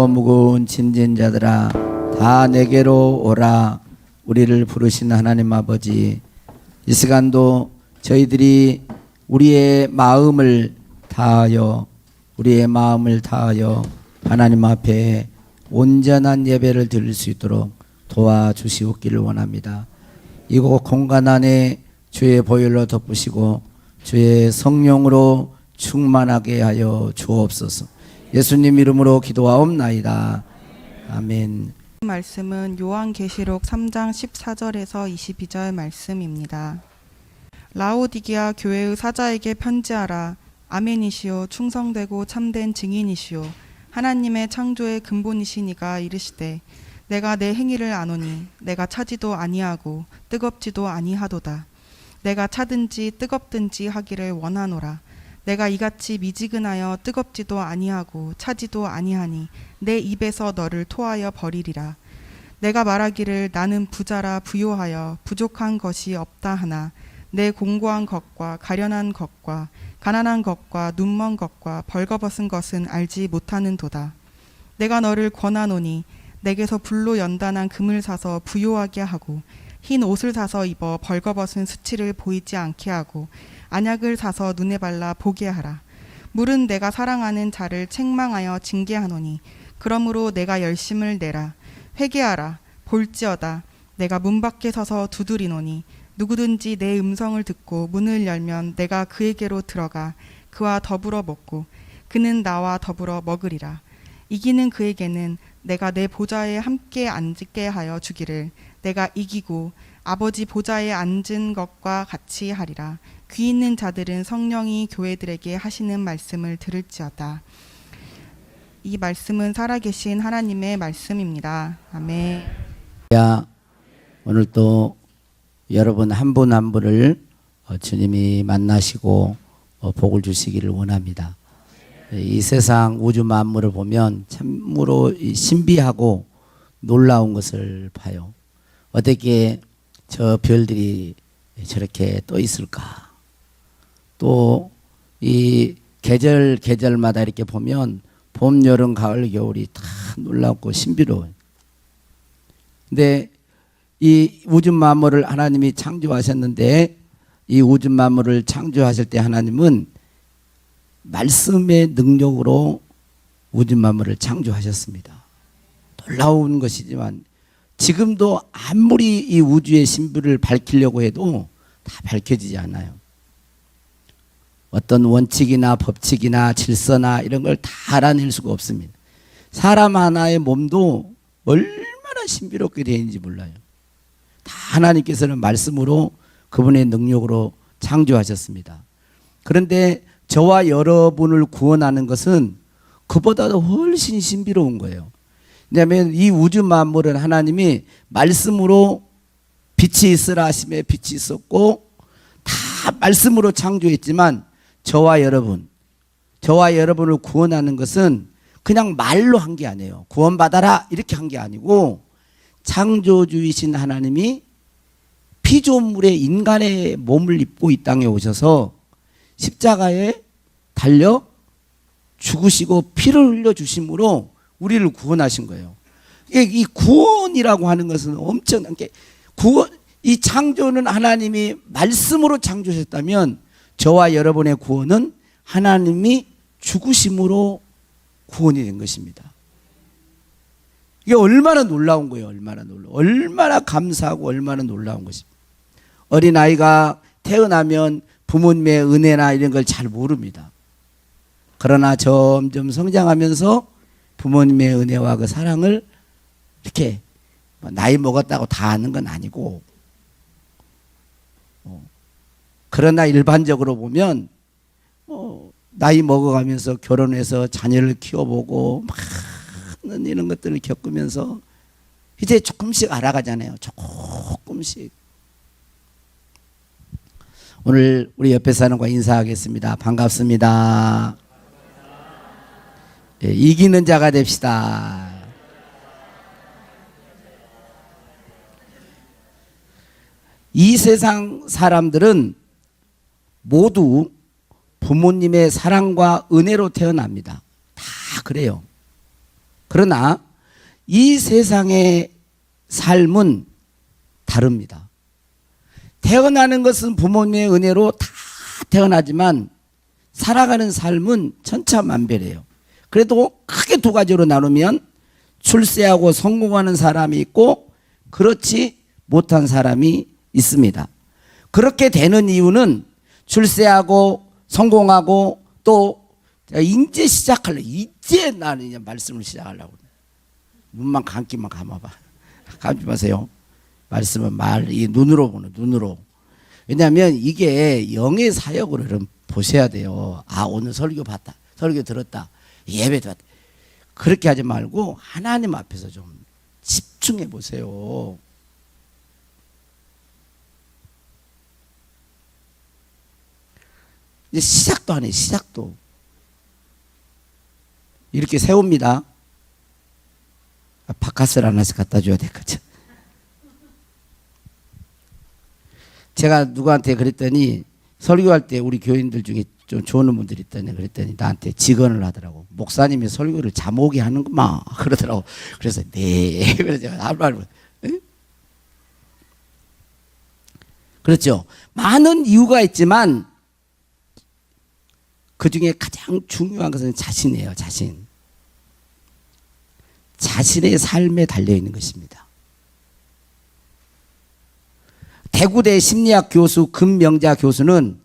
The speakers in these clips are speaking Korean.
무거운 짐진 자들아 다 내게로 오라. 우리를 부르신 하나님 아버지, 이 시간도 저희들이 우리의 마음을 다하여 하나님 앞에 온전한 예배를 드릴 수 있도록 도와주시옵기를 원합니다. 이곳 공간 안에 주의 보혈로 덮으시고 주의 성령으로 충만하게 하여 주옵소서. 예수님 이름으로 기도하옵나이다. 아멘. 말씀은 요한계시록 3장 14절에서 22절 말씀입니다. 라오디게아 교회의 사자에게 편지하라. 아멘이시오 충성되고 참된 증인이시오 하나님의 창조의 근본이시니가 이르시되 내가 내 행위를 아노니 내가 차지도 아니하고 뜨겁지도 아니하도다. 내가 차든지 뜨겁든지 하기를 원하노라. 내가 이같이 미지근하여 뜨겁지도 아니하고 차지도 아니하니 내 입에서 너를 토하여 버리리라. 내가 말하기를 나는 부자라 부요하여 부족한 것이 없다 하나 내 공고한 것과 가련한 것과 가난한 것과 눈먼 것과 벌거벗은 것은 알지 못하는도다. 내가 너를 권하노니 내게서 불로 연단한 금을 사서 부요하게 하고 흰 옷을 사서 입어 벌거벗은 수치를 보이지 않게 하고 안약을 사서 눈에 발라 보게 하라. 물은 내가 사랑하는 자를 책망하여 징계하노니 그러므로 내가 열심을 내라. 회개하라. 볼지어다 내가 문 밖에 서서 두드리노니 누구든지 내 음성을 듣고 문을 열면 내가 그에게로 들어가 그와 더불어 먹고 그는 나와 더불어 먹으리라. 이기는 그에게는 내가 내 보좌에 함께 앉게 하여 주기를 내가 이기고 아버지 보좌에 앉은 것과 같이 하리라. 귀 있는 자들은 성령이 교회들에게 하시는 말씀을 들을지어다. 이 말씀은 살아계신 하나님의 말씀입니다. 아멘. 오늘 또 여러분 한 분 한 분을 주님이 만나시고 복을 주시기를 원합니다. 이 세상 우주 만물을 보면 참으로 신비하고 놀라운 것을 봐요. 어떻게 저 별들이 저렇게 떠 있을까? 또 이 계절마다 이렇게 보면 봄, 여름, 가을, 겨울이 다 놀랍고 신비로워요. 근데 이 우주 만물을 하나님이 창조하셨는데 이 우주 만물을 창조하실 때 하나님은 말씀의 능력으로 우주 만물을 창조하셨습니다. 놀라운 것이지만 지금도 아무리 이 우주의 신비를 밝히려고 해도 다 밝혀지지 않아요. 어떤 원칙이나 법칙이나 질서나 이런 걸 다 알아낼 수가 없습니다. 사람 하나의 몸도 얼마나 신비롭게 되어 있는지 몰라요. 다 하나님께서는 말씀으로 그분의 능력으로 창조하셨습니다. 그런데 저와 여러분을 구원하는 것은 그보다도 훨씬 신비로운 거예요. 왜냐하면 이 우주 만물은 하나님이 말씀으로 빛이 있으라 하심에 빛이 있었고 다 말씀으로 창조했지만 저와 여러분을 구원하는 것은 그냥 말로 한 게 아니에요. 구원받아라 이렇게 한 게 아니고 창조주이신 하나님이 피조물의 인간의 몸을 입고 이 땅에 오셔서 십자가에 달려 죽으시고 피를 흘려 주심으로 우리를 구원하신 거예요. 이 구원이라고 하는 것은 엄청난 게 이 창조는 하나님이 말씀으로 창조하셨다면 저와 여러분의 구원은 하나님이 죽으심으로 구원이 된 것입니다. 이게 얼마나 놀라운 거예요. 얼마나 감사하고 얼마나 놀라운 것입니다. 어린아이가 태어나면 부모님의 은혜나 이런 걸 잘 모릅니다. 그러나 점점 성장하면서 부모님의 은혜와 그 사랑을 이렇게 나이 먹었다고 다 아는 건 아니고 그러나 일반적으로 보면 나이 먹어가면서 결혼해서 자녀를 키워보고 많은 이런 것들을 겪으면서 이제 조금씩 알아가잖아요. 조금씩. 오늘 우리 옆에 사람과 인사하겠습니다. 반갑습니다. 예, 이기는 자가 됩시다. 이 세상 사람들은 모두 부모님의 사랑과 은혜로 태어납니다. 다 그래요. 그러나 이 세상의 삶은 다릅니다. 태어나는 것은 부모님의 은혜로 다 태어나지만 살아가는 삶은 천차만별이에요. 그래도 크게 두 가지로 나누면 출세하고 성공하는 사람이 있고 그렇지 못한 사람이 있습니다. 그렇게 되는 이유는 출세하고 성공하고 또 이제 시작할래. 이제 나는 이제 말씀을 시작하려고. 눈만 감기만 감아봐. 감지 마세요. 말씀은 이 눈으로 보는 눈으로. 왜냐하면 이게 영의 사역으로 여러분 보셔야 돼요. 아, 오늘 설교 봤다. 설교 들었다. 예배 들었다. 그렇게 하지 말고 하나님 앞에서 좀 집중해 보세요. 이제 시작도 안 해. 시작도. 이렇게 세웁니다. 바카스를 하나씩 갖다 줘야 되거든. 제가 누구한테 그랬더니 설교할 때 우리 교인들 중에 좀 좋은 분들이 있더니 그랬더니 나한테 직언을 하더라고. 목사님이 설교를 잠오게 하는구만 그러더라고. 그래서 네. 그래서 제가 할 말은 그렇죠. 많은 이유가 있지만 그 중에 가장 중요한 것은 자신이에요. 자신. 자신의 삶에 달려있는 것입니다. 대구대 심리학 교수 금명자 교수는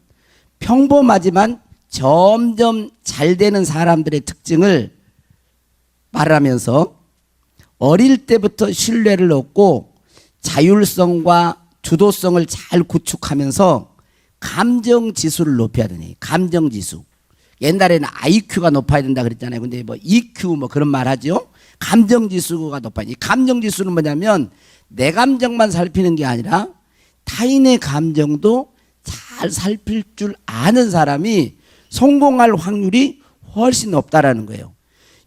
평범하지만 점점 잘 되는 사람들의 특징을 말하면서 어릴 때부터 신뢰를 얻고 자율성과 주도성을 잘 구축하면서 감정지수를 높여야 되니 감정지수. 옛날에는 IQ가 높아야 된다 그랬잖아요. 근데 뭐 EQ 뭐 그런 말 하죠. 감정지수가 높아야 돼. 이 감정지수는 뭐냐면 내 감정만 살피는 게 아니라 타인의 감정도 잘 살필 줄 아는 사람이 성공할 확률이 훨씬 높다라는 거예요.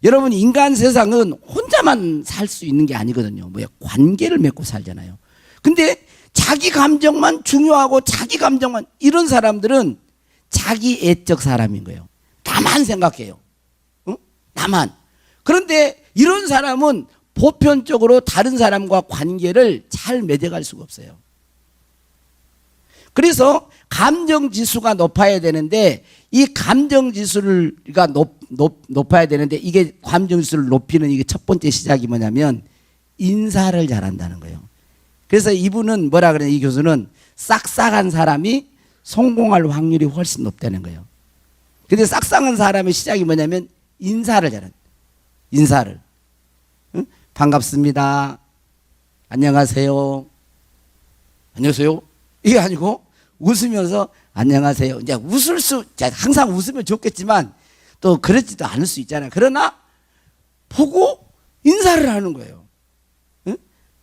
여러분 인간 세상은 혼자만 살 수 있는 게 아니거든요. 뭐야 관계를 맺고 살잖아요. 근데 자기 감정만 중요하고 자기 감정만 이런 사람들은 자기 애적 사람인 거예요. 나만 생각해요. 응? 나만. 그런데 이런 사람은 보편적으로 다른 사람과 관계를 잘 맺어갈 수가 없어요. 그래서 감정지수가 높아야 되는데 이 감정지수가 높아야 되는데 이게 감정지수를 높이는 이게 첫 번째 시작이 뭐냐면 인사를 잘한다는 거예요. 그래서 이분은 뭐라 그러냐 이 교수는 싹싹한 사람이 성공할 확률이 훨씬 높다는 거예요. 근데 싹싹한 사람의 시작이 뭐냐면 인사를 잘한다. 인사를. 응? 반갑습니다. 안녕하세요. 안녕하세요. 이게 아니고 웃으면서 안녕하세요. 이제 항상 웃으면 좋겠지만 또 그렇지도 않을 수 있잖아요. 그러나 보고 인사를 하는 거예요. 응?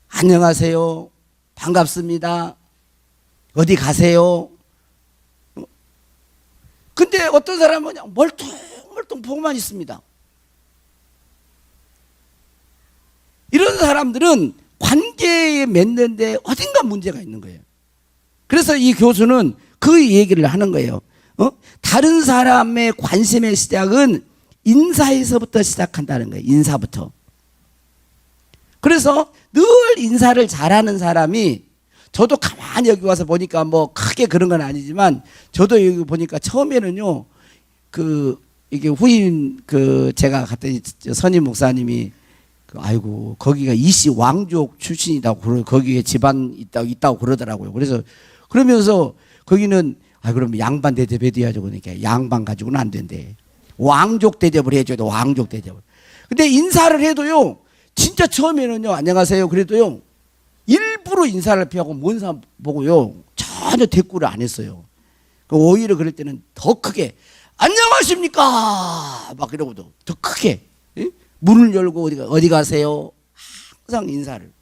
안녕하세요. 반갑습니다. 어디 가세요? 근데 어떤 사람은 그냥 멀뚱멀뚱 보고만 있습니다. 이런 사람들은 관계에 맺는데 어딘가 문제가 있는 거예요. 그래서 이 교수는 그 얘기를 하는 거예요. 다른 사람의 관심의 시작은 인사에서부터 시작한다는 거예요. 인사부터. 그래서 늘 인사를 잘하는 사람이 저도 가만히 여기 와서 보니까 뭐 크게 그런 건 아니지만 저도 여기 보니까 처음에는요 이게 후임 제가 갔더니 선임 목사님이 아이고 거기가 이씨 왕족 출신이라고 거기에 집안 있다고 그러더라고요. 그래서 그러면서 거기는 그럼 양반 대접해줘야죠. 그러니까 양반 가지고는 안 된대. 왕족 대접을 해줘야 돼. 왕족 대접을. 근데 인사를 해도요 진짜 처음에는요 안녕하세요 그래도요 일부러 인사를 피하고 먼 사람 보고요 전혀 대꾸를 안 했어요. 오히려 그럴 때는 더 크게 안녕하십니까 막 이러고도 더 크게 문을 열고 어디 가세요 항상 인사를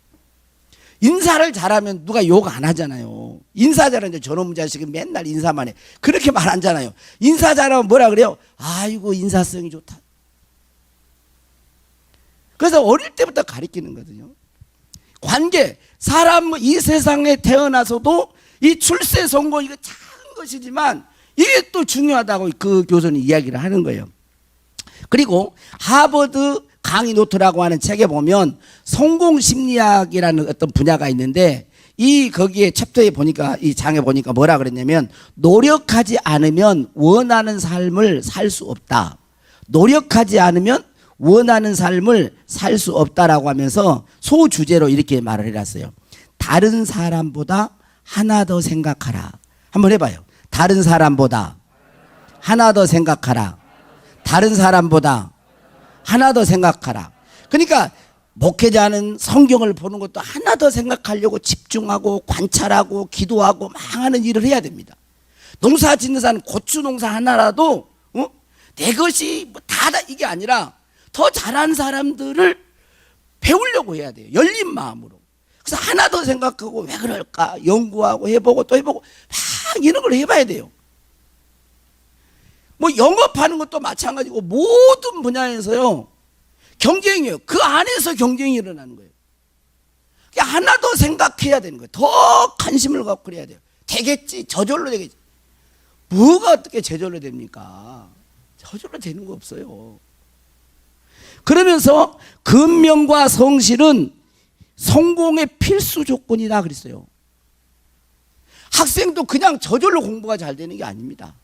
잘하면 누가 욕 안 하잖아요. 인사 잘하는데 저놈 자식은 맨날 인사만 해. 그렇게 말 안 하잖아요. 인사 잘하면 뭐라 그래요? 아이고 인사성이 좋다. 그래서 어릴 때부터 가르치는 거거든요. 관계, 사람 이 세상에 태어나서도 이 출세 성공 이거 작은 것이지만 이게 또 중요하다고 그 교수는 이야기를 하는 거예요. 그리고 하버드 강의 노트라고 하는 책에 보면 성공 심리학이라는 어떤 분야가 있는데 이 거기에 챕터에 보니까 이 장에 보니까 뭐라 그랬냐면 노력하지 않으면 원하는 삶을 살 수 없다. 노력하지 않으면 원하는 삶을 살 수 없다라고 하면서 소주제로 이렇게 말을 해놨어요. 다른 사람보다 하나 더 생각하라. 한번 해봐요. 다른 사람보다 하나 더 생각하라. 다른 사람보다 하나 더 생각하라. 그러니까 목회자는 성경을 보는 것도 하나 더 생각하려고 집중하고 관찰하고 기도하고 많은 일을 해야 됩니다. 농사 짓는 사람은 고추 농사 하나라도 내 것이 뭐 다다 이게 아니라 더 잘하는 사람들을 배우려고 해야 돼요. 열린 마음으로. 그래서 하나 더 생각하고 왜 그럴까 연구하고 해보고 또 해보고 막 이런 걸 해봐야 돼요. 뭐 영업하는 것도 마찬가지고 모든 분야에서요 경쟁이에요. 그 안에서 경쟁이 일어나는 거예요. 하나 더 생각해야 되는 거예요. 더 관심을 갖고 그래야 돼요. 되겠지, 저절로 되겠지. 뭐가 어떻게 저절로 됩니까? 저절로 되는 거 없어요. 그러면서 근면과 성실은 성공의 필수 조건이다 그랬어요. 학생도 그냥 저절로 공부가 잘 되는 게 아닙니다.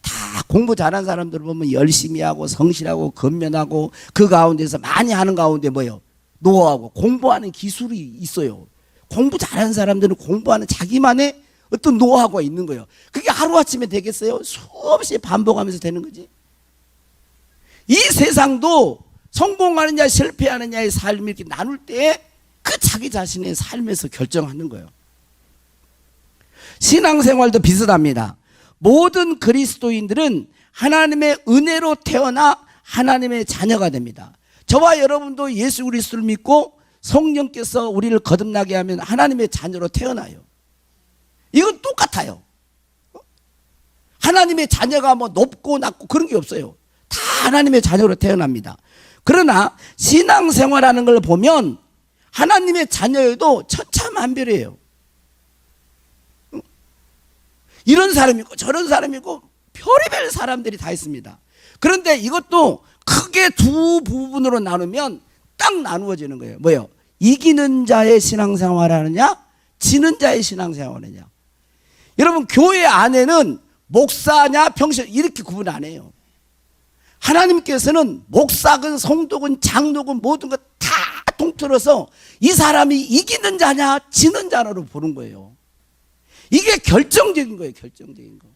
다 공부 잘하는 사람들 보면 열심히 하고 성실하고 근면하고 그 가운데서 많이 하는 가운데 뭐예요? 노하고 공부하는 기술이 있어요. 공부 잘하는 사람들은 공부하는 자기만의 어떤 노하우가 있는 거예요. 그게 하루아침에 되겠어요? 수없이 반복하면서 되는 거지. 이 세상도 성공하느냐 실패하느냐의 삶을 이렇게 나눌 때 그 자기 자신의 삶에서 결정하는 거예요. 신앙생활도 비슷합니다. 모든 그리스도인들은 하나님의 은혜로 태어나 하나님의 자녀가 됩니다. 저와 여러분도 예수 그리스도를 믿고 성령께서 우리를 거듭나게 하면 하나님의 자녀로 태어나요. 이건 똑같아요. 하나님의 자녀가 뭐 높고 낮고 그런 게 없어요. 다 하나님의 자녀로 태어납니다. 그러나 신앙생활하는 걸 보면 하나님의 자녀여도 천차만별이에요. 이런 사람이 있고 저런 사람이 있고 별의별 사람들이 다 있습니다. 그런데 이것도 크게 두 부분으로 나누면 딱 나누어지는 거예요. 뭐예요? 이기는 자의 신앙생활 하느냐 지는 자의 신앙생활 하느냐. 여러분 교회 안에는 목사냐 병실 이렇게 구분 안 해요. 하나님께서는 목사건 성도건 장로건 모든 것 다 통틀어서 이 사람이 이기는 자냐 지는 자로 보는 거예요. 이게 결정적인 거예요. 결정적인 거.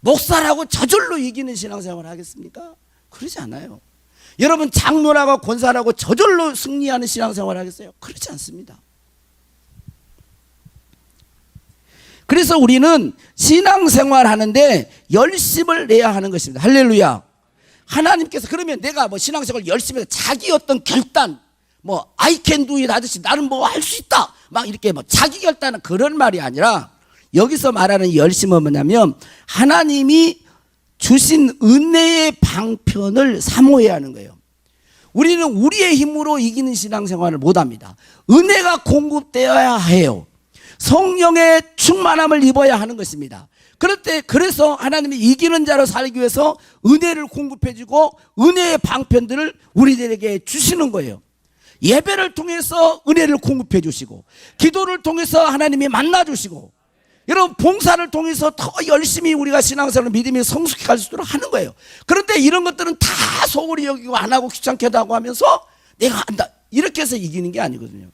목사라고 저절로 이기는 신앙생활을 하겠습니까? 그러지 않아요. 여러분 장로라고 권사라고 저절로 승리하는 신앙생활을 하겠어요? 그렇지 않습니다. 그래서 우리는 신앙생활 하는데 열심을 내야 하는 것입니다. 할렐루야. 하나님께서 그러면 내가 뭐 신앙생활 열심히 해서 자기 어떤 결단 뭐 I can do it 하듯이 나는 뭐 할 수 있다 막 이렇게 뭐 자기 결단은 그런 말이 아니라 여기서 말하는 열심은 뭐냐면 하나님이 주신 은혜의 방편을 사모해야 하는 거예요. 우리는 우리의 힘으로 이기는 신앙생활을 못합니다. 은혜가 공급되어야 해요. 성령의 충만함을 입어야 하는 것입니다. 그래서 하나님이 이기는 자로 살기 위해서 은혜를 공급해주고 은혜의 방편들을 우리들에게 주시는 거예요. 예배를 통해서 은혜를 공급해 주시고 기도를 통해서 하나님이 만나주시고 여러분 봉사를 통해서 더 열심히 우리가 신앙생활을 믿음이 성숙해 갈 수 있도록 하는 거예요. 그런데 이런 것들은 다 소홀히 여기고 안 하고 귀찮게도 하고 하면서 내가 한다 이렇게 해서 이기는 게 아니거든요.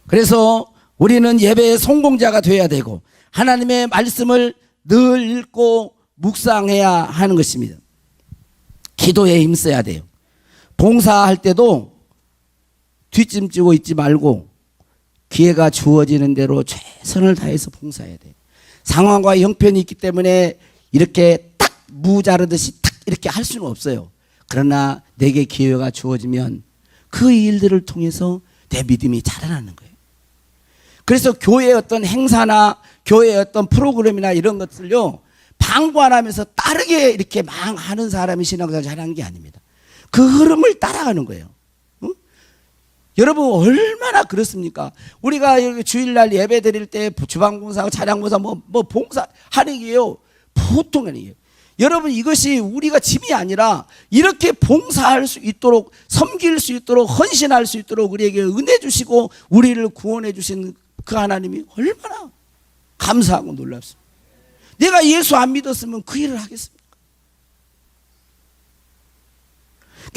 그래서 우리는 예배의 성공자가 되어야 되고 하나님의 말씀을 늘 읽고 묵상해야 하는 것입니다. 기도에 힘써야 돼요. 봉사할 때도 뒷짐지고 있지 말고 기회가 주어지는 대로 최선을 다해서 봉사해야 돼요. 상황과 형편이 있기 때문에 이렇게 딱 무자르듯이 딱 이렇게 할 수는 없어요. 그러나 내게 기회가 주어지면 그 일들을 통해서 내 믿음이 자라나는 거예요. 그래서 교회의 어떤 행사나 교회의 어떤 프로그램이나 이런 것들요 방관하면서 따르게 이렇게 막 하는 사람이 신앙생활 잘하는 게 아닙니다. 그 흐름을 따라가는 거예요. 응? 여러분 얼마나 그렇습니까? 우리가 여기 주일날 예배 드릴 때 주방봉사, 차량봉사 뭐 봉사 하는 게요 보통 아니에요. 여러분 이것이 우리가 짐이 아니라 이렇게 봉사할 수 있도록, 섬길 수 있도록, 헌신할 수 있도록 우리에게 은혜 주시고 우리를 구원해 주신 그 하나님이 얼마나 감사하고 놀랍습니다. 내가 예수 안 믿었으면 그 일을 하겠습니까?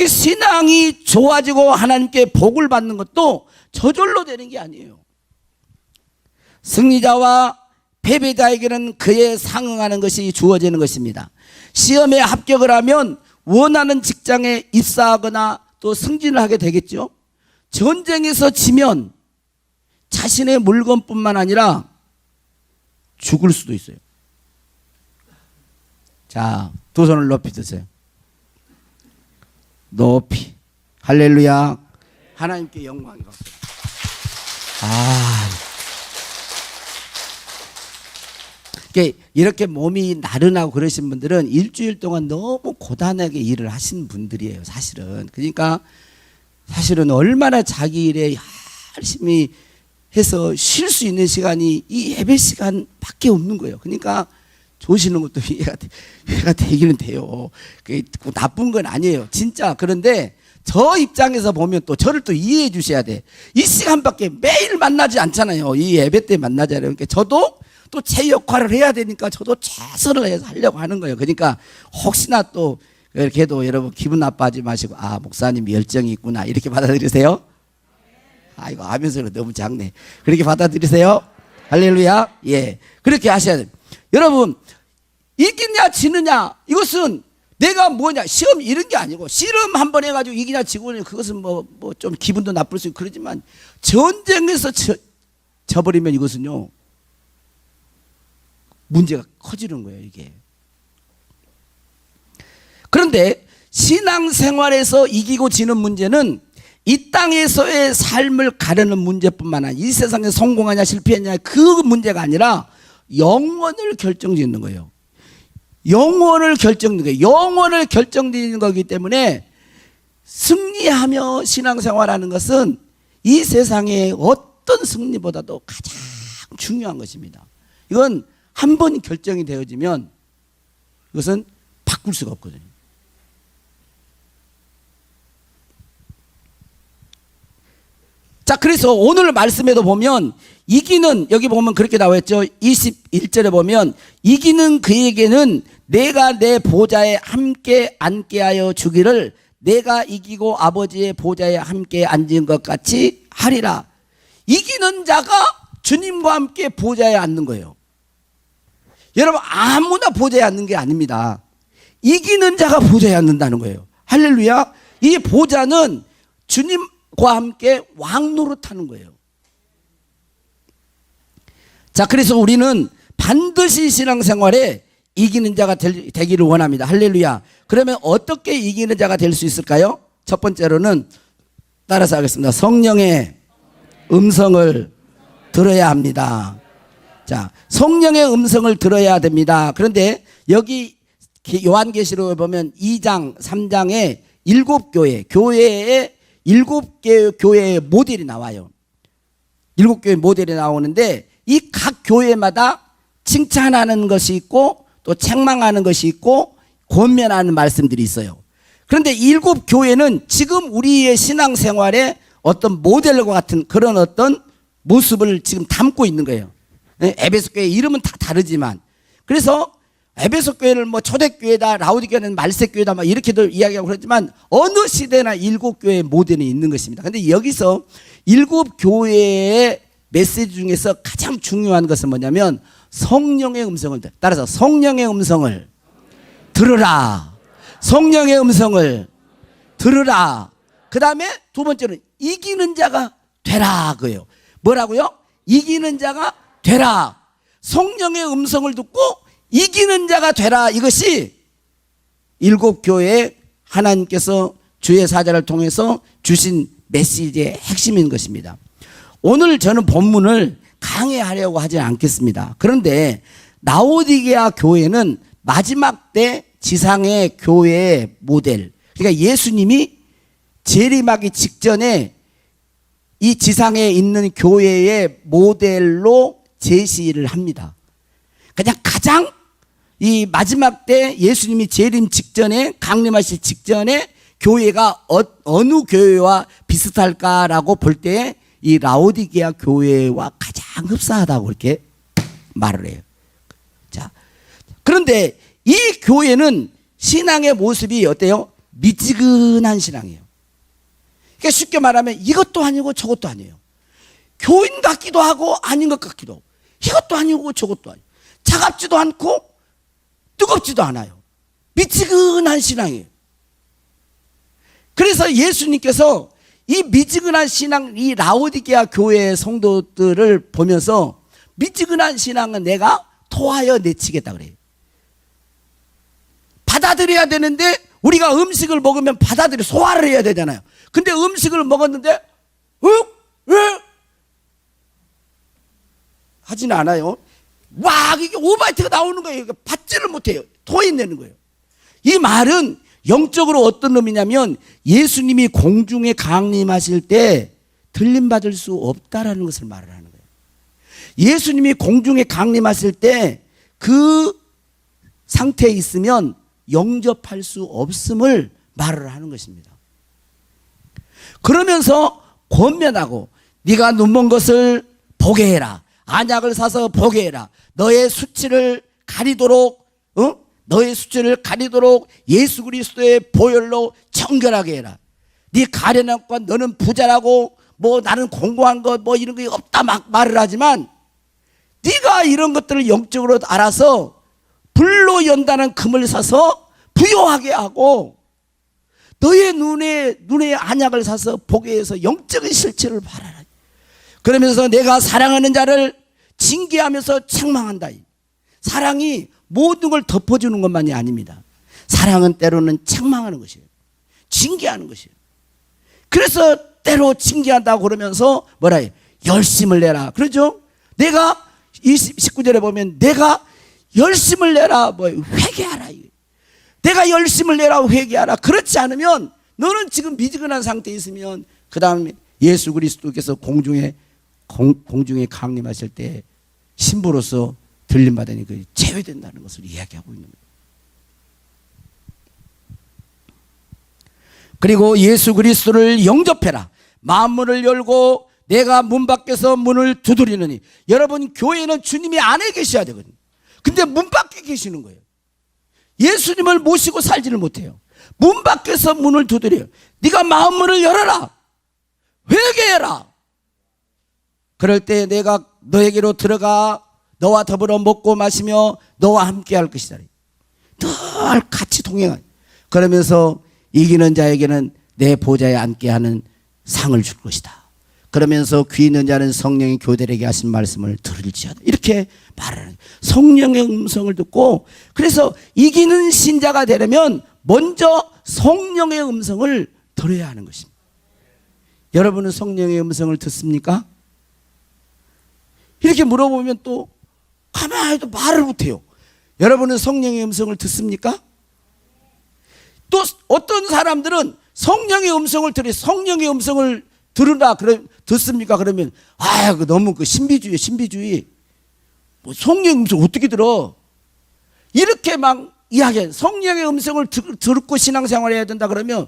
신앙이 좋아지고 하나님께 복을 받는 것도 저절로 되는 게 아니에요. 승리자와 패배자에게는 그에 상응하는 것이 주어지는 것입니다. 시험에 합격을 하면 원하는 직장에 입사하거나 또 승진을 하게 되겠죠. 전쟁에서 지면 자신의 물건뿐만 아니라 죽을 수도 있어요. 자, 두 손을 높이 드세요. 높이. 할렐루야. 하나님께 영광이 갑니다. 이렇게 몸이 나른하고 그러신 분들은 일주일 동안 너무 고단하게 일을 하신 분들이에요, 사실은. 그러니까 사실은 얼마나 자기 일에 열심히 해서 쉴 수 있는 시간이 이 예배 시간밖에 없는 거예요. 그러니까 조시는 것도 이해가 되기는 돼요. 그게 나쁜 건 아니에요, 진짜. 그런데 저 입장에서 보면 또 저를 또 이해해 주셔야 돼. 이 시간밖에 매일 만나지 않잖아요. 이 예배 때 만나잖아요. 그러니까 저도 또 제 역할을 해야 되니까 저도 최선을 해서 하려고 하는 거예요. 그러니까 혹시나 또 이렇게도 여러분 기분 나빠하지 마시고, 목사님 열정이 있구나, 이렇게 받아들이세요. 이거 하면서 너무 작네. 그렇게 받아들이세요. 할렐루야. 예, 그렇게 하셔야 돼요. 여러분, 이기냐 지느냐 이것은 내가 뭐냐 시험 이런 게 아니고, 씨름 한번 해가지고 이기냐 지고는 그것은 뭐 좀 기분도 나쁠 수 있고 그러지만, 전쟁에서 져버리면 이것은요 문제가 커지는 거예요, 이게. 그런데 신앙생활에서 이기고 지는 문제는 이 땅에서의 삶을 가르는 문제뿐만 아니라, 이 세상에 성공하냐 실패했냐 그 문제가 아니라 영원을 결정짓는 거예요. 영원을 결정짓는 거예요. 영원을 결정짓는 거기 때문에 승리하며 신앙생활하는 것은 이 세상의 어떤 승리보다도 가장 중요한 것입니다. 이건 한 번 결정이 되어지면 이것은 바꿀 수가 없거든요. 자, 그래서 오늘 말씀에도 보면 이기는, 여기 보면 그렇게 나와 있죠. 21절에 보면 이기는 그에게는 내가 내 보좌에 함께 앉게 하여 주기를 내가 이기고 아버지의 보좌에 함께 앉은 것 같이 하리라. 이기는 자가 주님과 함께 보좌에 앉는 거예요. 여러분, 아무나 보좌에 앉는 게 아닙니다. 이기는 자가 보좌에 앉는다는 거예요. 할렐루야. 이 보좌는 주님과 함께 왕노릇하는 거예요. 자, 그래서 우리는 반드시 신앙생활에 이기는 자가 되기를 원합니다. 할렐루야. 그러면 어떻게 이기는 자가 될 수 있을까요? 첫 번째로는 따라서 하겠습니다. 성령의 음성을 들어야 합니다. 자, 성령의 음성을 들어야 됩니다. 그런데 여기 요한계시록에 보면 2장, 3장에 7교회, 교회에 7개 교회의 모델이 나와요. 7교회 모델이 나오는데 이 각 교회마다 칭찬하는 것이 있고 또 책망하는 것이 있고 권면하는 말씀들이 있어요. 그런데 7교회는 지금 우리의 신앙생활에 어떤 모델과 같은 그런 어떤 모습을 지금 담고 있는 거예요. 에베소 교회 이름은 다 다르지만, 그래서 에베소 교회를 뭐 초대교회다, 라우디게아는 말세교회다 막 이렇게도 이야기하고 그러지만 어느 시대나 7교회의 모델이 있는 것입니다. 그런데 여기서 7교회의 메시지 중에서 가장 중요한 것은 뭐냐면 성령의 음성을, 따라서 성령의 음성을 들으라. 성령의 음성을 들으라. 그 다음에 두 번째는 이기는 자가 되라 그예요. 뭐라고요? 이기는 자가 되라. 성령의 음성을 듣고 이기는 자가 되라. 이것이 7교회에 하나님께서 주의 사자를 통해서 주신 메시지의 핵심인 것입니다. 오늘 저는 본문을 강해하려고 하지 않겠습니다. 그런데 라오디게아 교회는 마지막 때 지상의 교회의 모델, 그러니까 예수님이 재림하기 직전에 이 지상에 있는 교회의 모델로 제시를 합니다. 그냥 가장 이 마지막 때 예수님이 재림 직전에, 강림하실 직전에 교회가 어느 교회와 비슷할까라고 볼 때 이 라오디게아 교회와 가장 흡사하다고 이렇게 말을 해요. 자, 그런데 이 교회는 신앙의 모습이 어때요? 미지근한 신앙이에요. 그러니까 쉽게 말하면 이것도 아니고 저것도 아니에요. 교인 같기도 하고 아닌 것 같기도 하고, 이것도 아니고 저것도 아니고, 차갑지도 않고 뜨겁지도 않아요. 미지근한 신앙이에요. 그래서 예수님께서 이 미지근한 신앙, 이 라오디게아 교회의 성도들을 보면서 미지근한 신앙은 내가 토하여 내치겠다 그래요. 받아들여야 되는데 우리가 음식을 먹으면 받아들여 소화를 해야 되잖아요. 근데 음식을 먹었는데 하지는 않아요. 막 이게 오바이트가 나오는 거예요. 받지를 못해요. 토해내는 거예요. 이 말은 영적으로 어떤 의미냐면 예수님이 공중에 강림하실 때 들림받을 수 없다라는 것을 말을 하는 거예요. 예수님이 공중에 강림하실 때 그 상태에 있으면 영접할 수 없음을 말을 하는 것입니다. 그러면서 권면하고 네가 눈먼 것을 보게 해라. 안약을 사서 보게 해라. 너의 수치를 가리도록 너의 수치를 가리도록 예수 그리스도의 보혈로 정결하게 해라. 네 가련한 것 너는 부자라고 뭐 나는 공고한 것 뭐 이런 게 없다 막 말을 하지만 네가 이런 것들을 영적으로 알아서 불로 연다는 금을 사서 부요하게 하고 너의 눈에 안약을 사서 보게 해서 영적인 실체를 바라라. 그러면서 내가 사랑하는 자를 징계하면서 책망한다. 사랑이 모든 걸 덮어주는 것만이 아닙니다. 사랑은 때로는 책망하는 것이에요. 징계하는 것이에요. 그래서 때로 징계한다고 그러면서 뭐라 해요? 열심을 내라. 그러죠? 내가 19절에 보면 내가 열심을 내라. 뭐 회개하라. 내가 열심을 내라 회개하라. 그렇지 않으면 너는 지금 미지근한 상태에 있으면 그 다음에 예수 그리스도께서 공중에 강림하실 때 신부로서 들림받으니 그 제외된다는 것을 이야기하고 있는 거예요. 그리고 예수 그리스도를 영접해라. 마음문을 열고 내가 문 밖에서 문을 두드리느니. 여러분 교회는 주님이 안에 계셔야 되거든요. 근데 문 밖에 계시는 거예요. 예수님을 모시고 살지를 못해요. 문 밖에서 문을 두드려요. 네가 마음문을 열어라. 회개해라. 그럴 때 내가 너에게로 들어가 너와 더불어 먹고 마시며 너와 함께 할 것이다. 늘 같이 동행하요. 그러면서 이기는 자에게는 내 보좌에 앉게 하는 상을 줄 것이다. 그러면서 귀 있는 자는 성령이 교대에게 하신 말씀을 들을지어다. 이렇게 말하는 성령의 음성을 듣고, 그래서 이기는 신자가 되려면 먼저 성령의 음성을 들어야 하는 것입니다. 여러분은 성령의 음성을 듣습니까? 이렇게 물어보면 또 가만히 또 말을 못해요. 여러분은 성령의 음성을 듣습니까? 또 어떤 사람들은 성령의 음성을 들어요. 성령의 음성을 들으라. 듣습니까? 그러면 너무 그 신비주의. 뭐 성령의 음성 어떻게 들어? 이렇게 막 이야기해. 성령의 음성을 듣고 신앙생활 해야 된다 그러면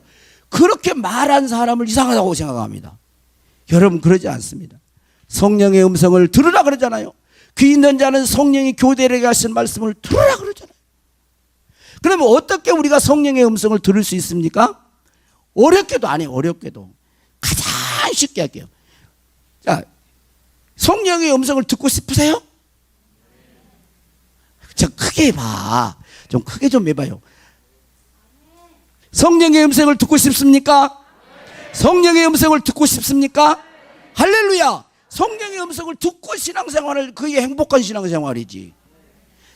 그렇게 말한 사람을 이상하다고 생각합니다. 여러분 그러지 않습니다. 성령의 음성을 들으라 그러잖아요. 귀 있는 자는 성령이 교대에게 하신 말씀을 들으라 그러잖아요. 그러면 어떻게 우리가 성령의 음성을 들을 수 있습니까? 어렵게도 안 해요. 어렵게도. 가장 쉽게 할게요. 자, 성령의 음성을 듣고 싶으세요? 저 크게 해봐. 좀 크게 좀 해봐요. 성령의 음성을 듣고 싶습니까? 성령의 음성을 듣고 싶습니까? 할렐루야. 성령의 음성을 듣고 신앙생활을, 그게 행복한 신앙생활이지.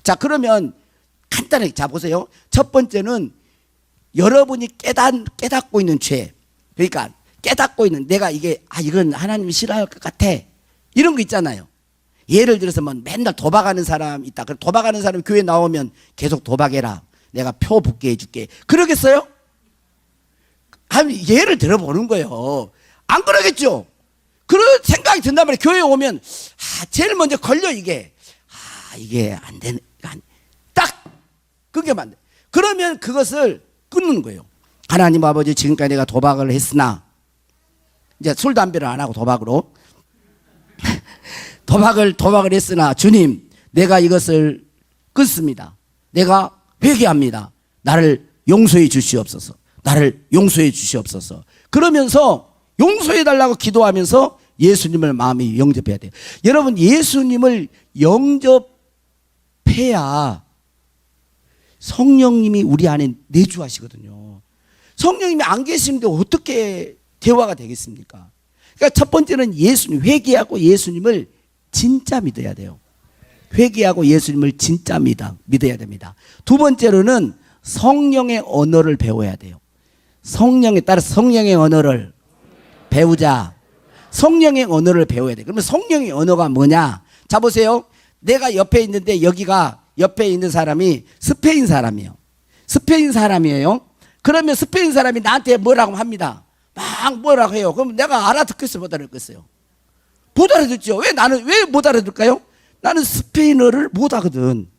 자, 그러면 간단하게 자 보세요. 첫 번째는 여러분이 깨닫고 있는 죄. 그러니까 깨닫고 있는 내가 이건 하나님이 싫어할 것 같아. 이런 거 있잖아요. 예를 들어서 뭐 맨날 도박하는 사람 있다. 그럼 도박하는 사람 교회 나오면 계속 도박해라. 내가 표 붙게 해줄게. 그러겠어요? 예를 들어보는 거예요. 안 그러겠죠? 그런 생각이 든단 말이에요. 교회에 오면 제일 먼저 걸려 이게. 이게 안 되네. 딱 끊기면 안 돼. 그러면 그것을 끊는 거예요. 하나님 아버지, 지금까지 내가 도박을 했으나 이제 술 담배를 안 하고 도박으로 도박을 했으나 주님, 내가 이것을 끊습니다. 내가 회개합니다. 나를 용서해 주시옵소서. 나를 용서해 주시옵소서. 그러면서 용서해 달라고 기도하면서 예수님을 마음에 영접해야 돼요. 여러분, 예수님을 영접해야 성령님이 우리 안에 내주하시거든요. 성령님이 안 계시는데 어떻게 대화가 되겠습니까? 그러니까 첫 번째는 예수님, 회개하고 예수님을 진짜 믿어야 돼요. 회개하고 예수님을 진짜 믿어야 됩니다. 두 번째로는 성령의 언어를 배워야 돼요. 성령에 따라서 성령의 언어를 배우자. 성령의 언어를 배워야 돼요. 그러면 성령의 언어가 뭐냐? 자, 보세요. 내가 옆에 있는데 여기가 옆에 있는 사람이 스페인 사람이에요. 스페인 사람이에요. 그러면 스페인 사람이 나한테 뭐라고 합니다. 막 뭐라고 해요. 그럼 내가 알아듣겠어요? 못 알아듣겠어요? 못 알아듣죠. 왜 못 알아들까요? 나는 스페인어를 못 하거든.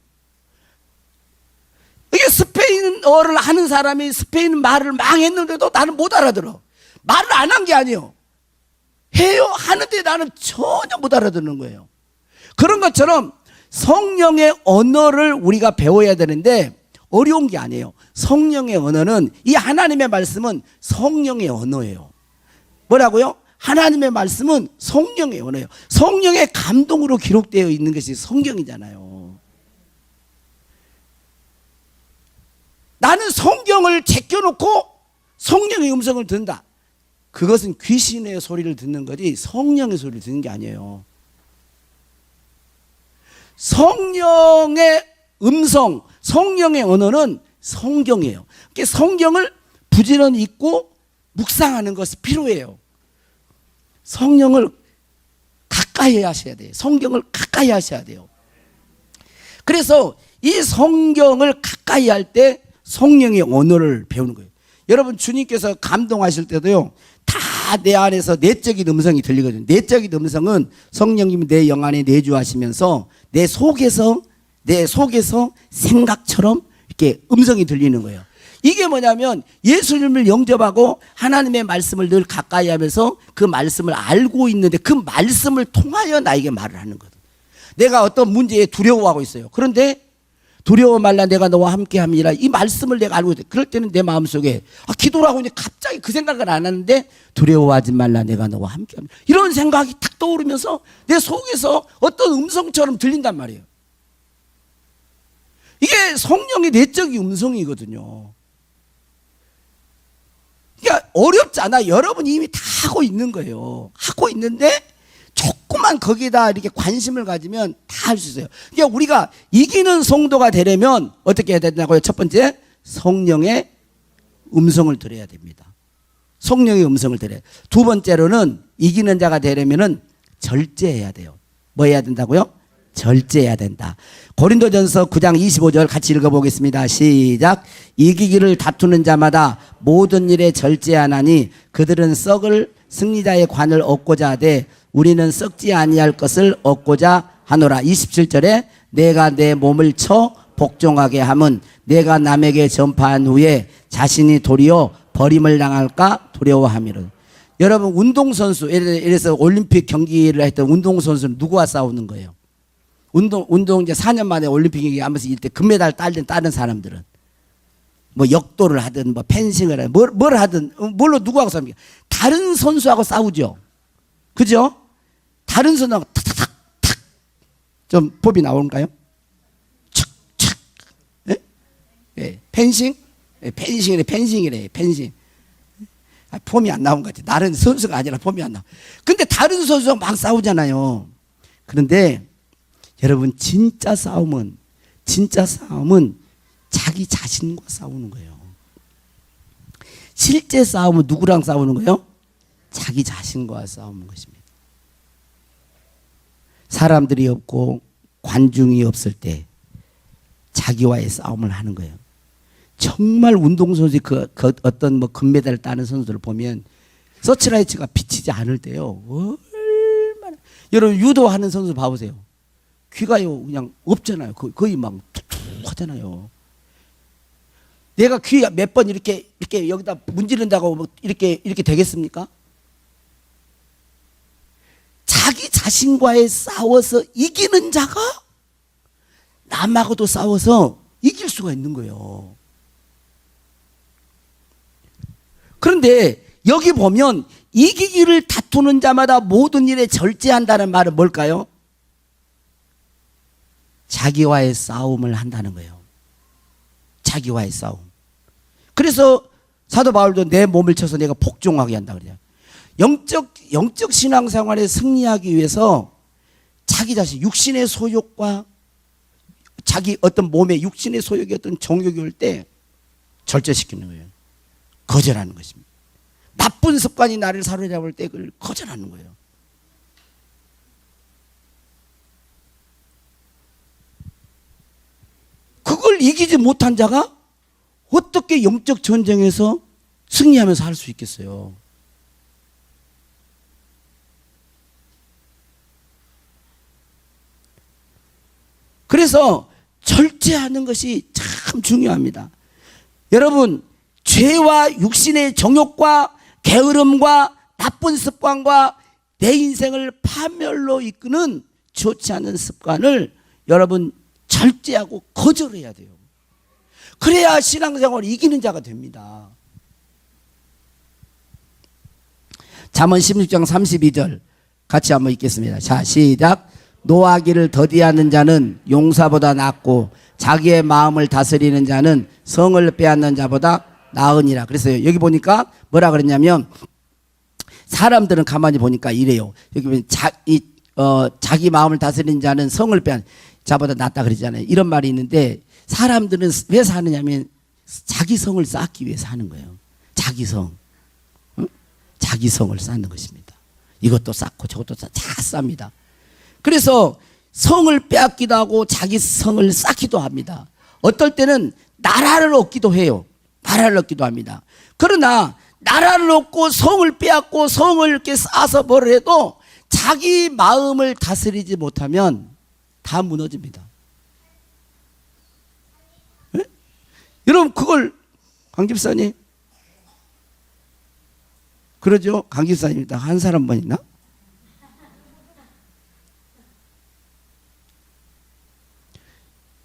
이게 스페인어를 하는 사람이 스페인 말을 막 했는데도 나는 못 알아들어. 말을 안 한 게 아니에요. 해요. 하는데 나는 전혀 못 알아듣는 거예요. 그런 것처럼 성령의 언어를 우리가 배워야 되는데 어려운 게 아니에요. 성령의 언어는, 이 하나님의 말씀은 성령의 언어예요. 뭐라고요? 하나님의 말씀은 성령의 언어예요. 성령의 감동으로 기록되어 있는 것이 성경이잖아요. 나는 성경을 제껴놓고 성령의 음성을 듣는다. 그것은 귀신의 소리를 듣는 거지 성령의 소리를 듣는 게 아니에요. 성령의 음성, 성령의 언어는 성경이에요. 그러니까 성경을 부지런히 읽고 묵상하는 것이 필요해요. 성령을 가까이 하셔야 돼요. 성경을 가까이 하셔야 돼요. 그래서 이 성경을 가까이 할 때 성령의 언어를 배우는 거예요. 여러분, 주님께서 감동하실 때도요, 다 내 안에서 내적인 음성이 들리거든요. 내적인 음성은 성령님이 내 영 안에 내주하시면서 내 속에서 생각처럼 이렇게 음성이 들리는 거예요. 이게 뭐냐면 예수님을 영접하고 하나님의 말씀을 늘 가까이 하면서 그 말씀을 알고 있는데 그 말씀을 통하여 나에게 말을 하는 거거든. 내가 어떤 문제에 두려워하고 있어요. 그런데 두려워 말라, 내가 너와 함께 함이라, 이 말씀을 내가 알고 있다. 그럴 때는 내 마음속에 기도를 하고 있는데 갑자기 그 생각을 안 하는데 두려워하지 말라, 내가 너와 함께 함이라, 이런 생각이 탁 떠오르면서 내 속에서 어떤 음성처럼 들린단 말이에요. 이게 성령의 내적인 음성이거든요. 그러니까 어렵잖아. 여러분이 이미 다 하고 있는 거예요. 하고 있는데 조금만 거기다 이렇게 관심을 가지면 다 할 수 있어요. 그러니까 우리가 이기는 성도가 되려면 어떻게 해야 된다고요? 첫 번째, 성령의 음성을 들어야 됩니다. 성령의 음성을 들어야 돼요. 두 번째로는 이기는 자가 되려면은 절제해야 돼요. 뭐 해야 된다고요? 절제해야 된다. 고린도전서 9장 25절 같이 읽어보겠습니다. 시작. 이기기를 다투는 자마다 모든 일에 절제하나니 그들은 썩을 승리자의 관을 얻고자 하되 우리는 썩지 아니할 것을 얻고자 하노라. 27절에 내가 내 몸을 쳐 복종하게 함은 내가 남에게 전파한 후에 자신이 도리어 버림을 당할까 두려워함이라. 여러분, 운동선수, 예를 들어서 올림픽 경기를 했던 운동선수는 누구와 싸우는 거예요? 운동 이제 4년 만에 올림픽 경기 하면서 이때 금메달 따는 사람들은 뭐 역도를 하든 뭐 펜싱을 하든 뭘 하든 뭘로 누구하고 싸웁니까? 다른 선수하고 싸우죠. 그죠? 다른 선수하고 탁탁탁탁 좀 법이 나올까요? 촥촥. 예? 예. 펜싱? 예, 펜싱이래. 폼이 안 나온 것 같아. 다른 선수가 아니라 폼이 안 나와. 근데 다른 선수랑 막 싸우잖아요. 그런데 여러분, 진짜 싸움은 자기 자신과 싸우는 거예요. 실제 싸움은 누구랑 싸우는 거예요? 자기 자신과 싸우는 것입니다. 사람들이 없고 관중이 없을 때 자기와의 싸움을 하는 거예요. 정말 운동선수 어떤 뭐 금메달을 따는 선수들을 보면 서치라이트가 비치지 않을 때요, 얼마나. 여러분, 유도하는 선수 봐보세요. 귀가요 그냥 없잖아요. 거의 막 툭툭 하잖아요. 내가 귀에 몇 번 이렇게 여기다 문지른다고 뭐 이렇게 되겠습니까? 자기 자신과의 싸워서 이기는 자가 남하고도 싸워서 이길 수가 있는 거예요. 그런데 여기 보면 이기기를 다투는 자마다 모든 일에 절제한다는 말은 뭘까요? 자기와의 싸움을 한다는 거예요. 자기와의 싸움. 그래서 사도 바울도 내 몸을 쳐서 내가 복종하게 한다 그래요. 영적 신앙생활에 승리하기 위해서 자기 자신, 육신의 소욕과 자기 어떤 몸의 육신의 소욕이 어떤 정욕이 올 때 절제시키는 거예요. 거절하는 것입니다. 나쁜 습관이 나를 사로잡을 때 그걸 거절하는 거예요. 그걸 이기지 못한 자가 어떻게 영적 전쟁에서 승리하면서 할 수 있겠어요? 그래서 절제하는 것이 참 중요합니다. 여러분, 죄와 육신의 정욕과 게으름과 나쁜 습관과 내 인생을 파멸로 이끄는 좋지 않은 습관을 여러분 절제하고 거절해야 돼요. 그래야 신앙생활을 이기는 자가 됩니다. 잠언 16장 32절 같이 한번 읽겠습니다. 자, 시작. 노하기를 더디하는 자는 용사보다 낫고 자기의 마음을 다스리는 자는 성을 빼앗는 자보다 나으니라. 그래서 여기 보니까 뭐라 그랬냐면 사람들은 가만히 보니까 이래요. 여기 보면 자기 마음을 다스리는 자는 성을 빼앗는 자보다 낫다 그러잖아요. 이런 말이 있는데 사람들은 왜 사느냐면 자기 성을 쌓기 위해서 하는 거예요. 자기 성. 응? 자기 성을 쌓는 것입니다. 이것도 쌓고 저것도 다 쌉니다. 그래서 성을 빼앗기도 하고 자기 성을 쌓기도 합니다. 어떨 때는 나라를 얻기도 해요. 나라를 얻기도 합니다. 그러나 나라를 얻고 성을 빼앗고 성을 이렇게 쌓아서 뭐를 해도 자기 마음을 다스리지 못하면 다 무너집니다. 네? 여러분 그걸 강 집사님 그러죠? 강 집사님 한 사람만 있나?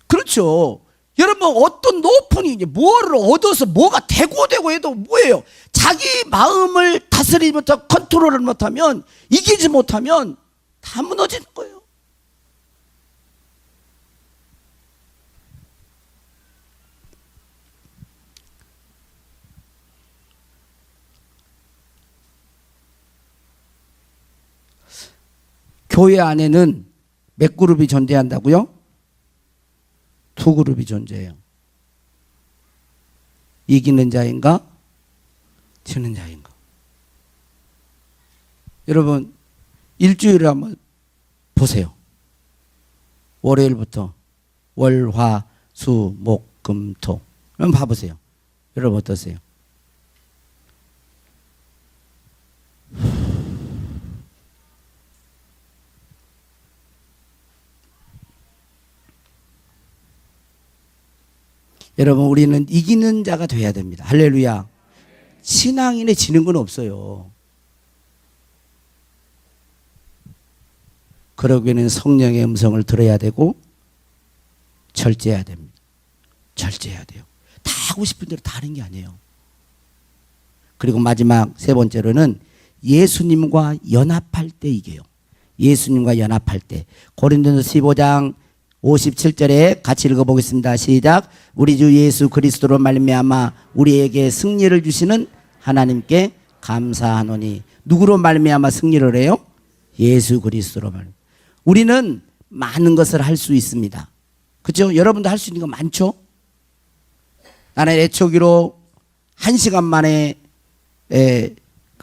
그렇죠. 여러분 어떤 높은 이제 뭐를 얻어서 뭐가 되고 해도 뭐예요? 자기 마음을 다스리지 못하고 컨트롤을 못하면 이기지 못하면 다 무너지는 거예요. 교회 안에는 몇 그룹이 존재한다고요? 두 그룹이 존재해요. 이기는 자인가? 지는 자인가? 여러분 일주일을 한번 보세요. 월요일부터 월, 화, 수, 목, 금, 토 한번 봐보세요. 여러분 어떠세요? 여러분 우리는 이기는 자가 돼야 됩니다. 할렐루야. 신앙인의 지는 건 없어요. 그러기에는 성령의 음성을 들어야 되고 절제해야 됩니다. 절제해야 돼요. 다 하고 싶은 대로 다 하는 게 아니에요. 그리고 마지막 세 번째로는 예수님과 연합할 때 이겨요. 예수님과 연합할 때. 고린도서 15장 57절에 같이 읽어보겠습니다. 시작. 우리 주 예수 그리스도로 말미암아 우리에게 승리를 주시는 하나님께 감사하노니. 누구로 말미암아 승리를 해요? 예수 그리스도로 말미암아. 우리는 많은 것을 할 수 있습니다. 그렇죠? 여러분도 할 수 있는 거 많죠? 나는 애초기로 1시간 만에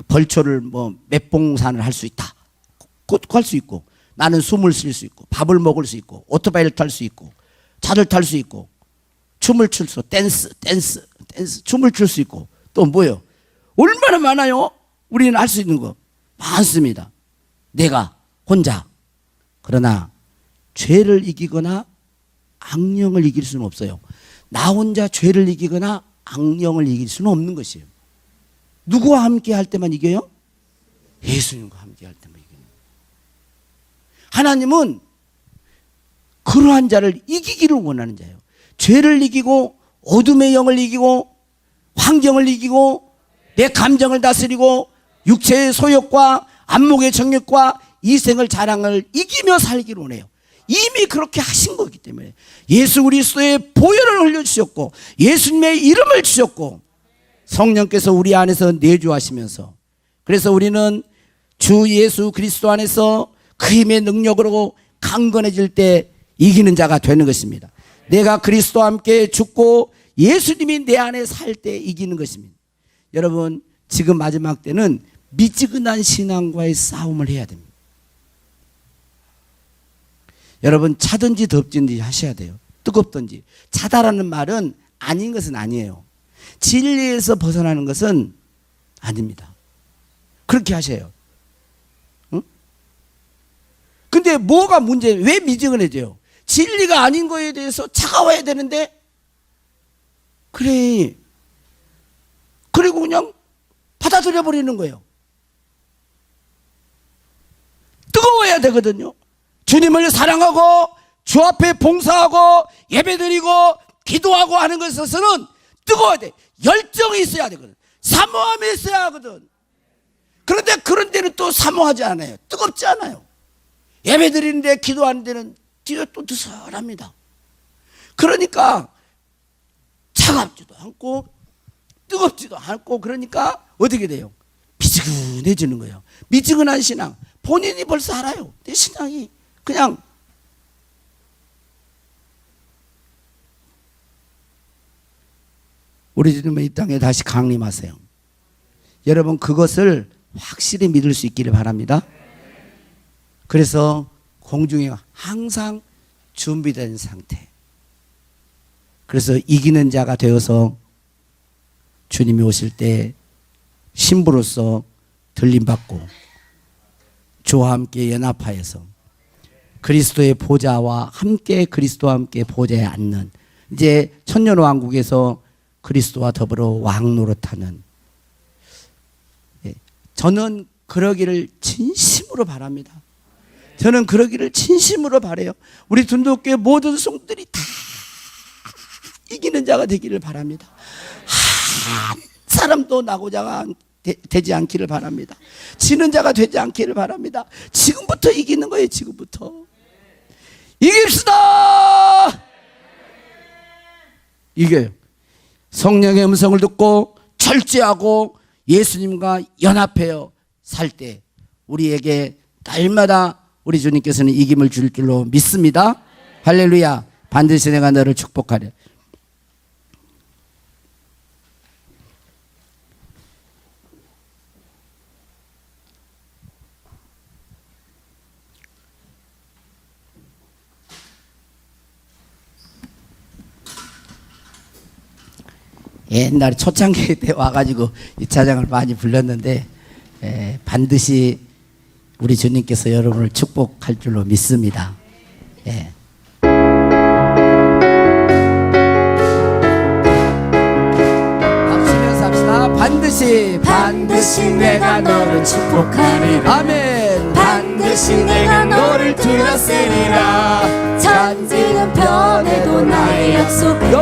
벌초를 몇 봉산을 할 수 있다. 그것도 할 수 있고, 나는 숨을 쉴 수 있고, 밥을 먹을 수 있고, 오토바이를 탈 수 있고, 차를 탈 수 있고, 춤을 출 수, 댄스, 춤을 출 수 있고, 또 뭐예요? 얼마나 많아요? 우리는 할 수 있는 거 많습니다. 내가 혼자. 그러나 죄를 이기거나 악령을 이길 수는 없어요. 나 혼자 죄를 이기거나 악령을 이길 수는 없는 것이에요. 누구와 함께 할 때만 이겨요? 예수님과 함께 할 때만 이겨요. 하나님은 그러한 자를 이기기를 원하는 자예요. 죄를 이기고 어둠의 영을 이기고 환경을 이기고 내 감정을 다스리고 육체의 소욕과 안목의 정욕과 이생을 자랑을 이기며 살기를 원해요. 이미 그렇게 하신 거기 때문에 예수 그리스도의 보혈을 흘려주셨고 예수님의 이름을 주셨고 성령께서 우리 안에서 내주하시면서 그래서 우리는 주 예수 그리스도 안에서 그 힘의 능력으로 강건해질 때 이기는 자가 되는 것입니다. 내가 그리스도와 함께 죽고 예수님이 내 안에 살 때 이기는 것입니다. 여러분 지금 마지막 때는 미지근한 신앙과의 싸움을 해야 됩니다. 여러분 차든지 덥든지 하셔야 돼요. 뜨겁든지. 차다라는 말은 아닌 것은 아니에요. 진리에서 벗어나는 것은 아닙니다. 그렇게 하셔요. 응? 근데 뭐가 문제예요? 왜 미지근해져요? 진리가 아닌 거에 대해서 차가워야 되는데 그래 그리고 그냥 받아들여 버리는 거예요. 뜨거워야 되거든요. 주님을 사랑하고 주 앞에 봉사하고 예배드리고 기도하고 하는 것에 있어서는 뜨거워야 돼. 열정이 있어야 되거든. 사모함이 있어야 하거든. 그런데 그런 데는 또 사모하지 않아요. 뜨겁지 않아요. 예배드리는데 기도하는 데는 뒤에 또 느슨합니다. 그러니까 차갑지도 않고 뜨겁지도 않고 그러니까 어떻게 돼요? 미지근해지는 거예요. 미지근한 신앙. 본인이 벌써 알아요. 내 신앙이 그냥 우리 주님은 이 땅에 다시 강림하세요. 여러분 그것을 확실히 믿을 수 있기를 바랍니다. 그래서 공중에 항상 준비된 상태. 그래서 이기는 자가 되어서 주님이 오실 때 신부로서 들림받고 주와 함께 연합하여서 그리스도의 보좌와 함께 그리스도와 함께 보좌에 앉는 이제 천년왕국에서 그리스도와 더불어 왕노릇하는 저는 그러기를 진심으로 바랍니다. 저는 그러기를 진심으로 바라요. 우리 둔독교회 모든 성도들이 다 이기는 자가 되기를 바랍니다. 한 사람도 나고자가 되지 않기를 바랍니다. 지는 자가 되지 않기를 바랍니다. 지금부터 이기는 거예요. 지금부터 이깁시다. 이겨요. 성령의 음성을 듣고 절제하고 예수님과 연합하여 살 때 우리에게 날마다 우리 주님께서는 이김을 줄 줄로 믿습니다. 할렐루야. 반드시 내가 너를 축복하리. 옛날에 초창기 때 와가지고 이 찬양을 많이 불렀는데 반드시 우리 주님께서 여러분을 축복할 줄로 믿습니다. 예. 박수면서 합시다. 반드시 내가 너를 축복하리라. 아멘. 반드시 내가 너를 들었으리라. 천지는 변해도 나의 약속은